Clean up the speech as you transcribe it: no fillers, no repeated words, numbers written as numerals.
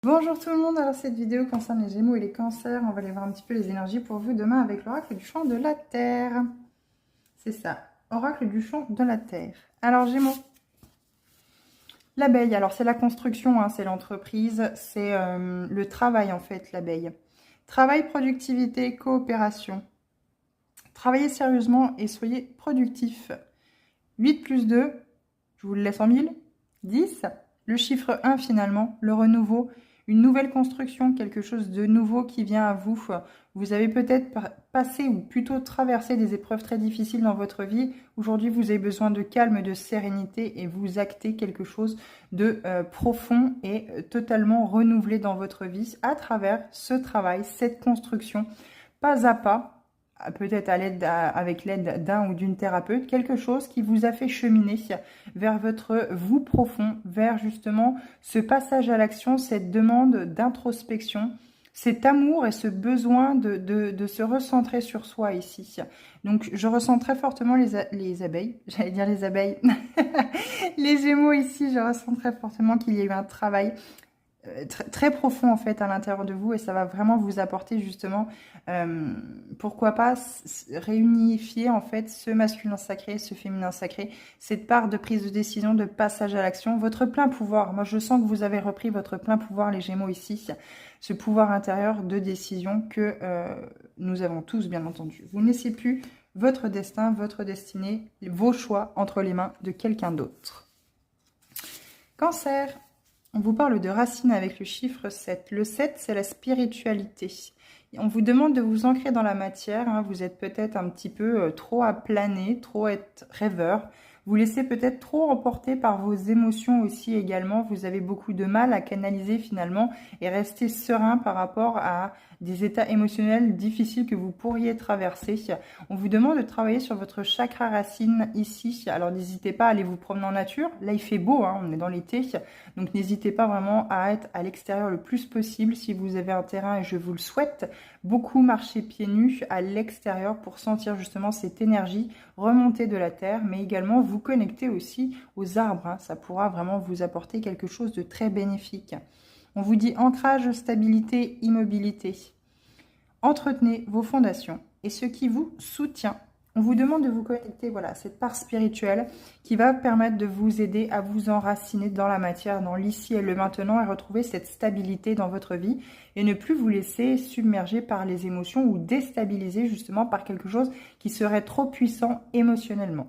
Bonjour tout le monde, alors cette vidéo concerne les Gémeaux et les Cancers. On va aller voir un petit peu les énergies pour vous demain avec l'oracle du champ de la Terre. C'est ça, oracle du champ de la Terre. Alors Gémeaux, l'abeille, alors c'est la construction, hein, c'est l'entreprise, c'est le travail en fait, l'abeille. Travail, productivité, coopération. Travaillez sérieusement et soyez productif. 8 plus 2, je vous le laisse en 1000. 10, le chiffre 1 finalement, le renouveau. Une nouvelle construction, quelque chose de nouveau qui vient à vous. Vous avez peut-être passé ou plutôt traversé des épreuves très difficiles dans votre vie. Aujourd'hui, vous avez besoin de calme, de sérénité et vous actez quelque chose de profond et totalement renouvelé dans votre vie à travers ce travail, cette construction, pas à pas. Peut-être avec l'aide d'un ou d'une thérapeute, quelque chose qui vous a fait cheminer vers votre vous profond, vers justement ce passage à l'action, cette demande d'introspection, cet amour et ce besoin de se recentrer sur soi ici. Donc je ressens très fortement les abeilles, j'allais dire les abeilles, les Gémeaux ici, je ressens très fortement qu'il y a eu un travail très profond en fait à l'intérieur de vous et ça va vraiment vous apporter justement pourquoi pas réunifier en fait ce masculin sacré, ce féminin sacré, cette part de prise de décision, de passage à l'action, votre plein pouvoir. Moi je sens que vous avez repris votre plein pouvoir les Gémeaux ici, ce pouvoir intérieur de décision que nous avons tous bien entendu. Vous ne laissez plus votre destin, votre destinée, vos choix entre les mains de quelqu'un d'autre. Cancer. On vous parle de racines avec le chiffre 7. Le 7, c'est la spiritualité. On vous demande de vous ancrer dans la matière. Hein. Vous êtes peut-être un petit peu trop à planer, trop être rêveur. Vous laissez peut-être trop emporter par vos émotions aussi également. Vous avez beaucoup de mal à canaliser finalement et rester serein par rapport à des états émotionnels difficiles que vous pourriez traverser. On vous demande de travailler sur votre chakra racine ici. Alors n'hésitez pas à aller vous promener en nature. Là il fait beau, hein, on est dans l'été. Donc n'hésitez pas vraiment à être à l'extérieur le plus possible si vous avez un terrain et je vous le souhaite. Beaucoup marcher pieds nus à l'extérieur pour sentir justement cette énergie remonter de la terre, mais également vous connecter aussi aux arbres. Hein. Ça pourra vraiment vous apporter quelque chose de très bénéfique. On vous dit ancrage, stabilité, immobilité. Entretenez vos fondations et ce qui vous soutient. On vous demande de vous connecter voilà, à cette part spirituelle qui va permettre de vous aider à vous enraciner dans la matière, dans l'ici et le maintenant et retrouver cette stabilité dans votre vie et ne plus vous laisser submerger par les émotions ou déstabiliser justement par quelque chose qui serait trop puissant émotionnellement.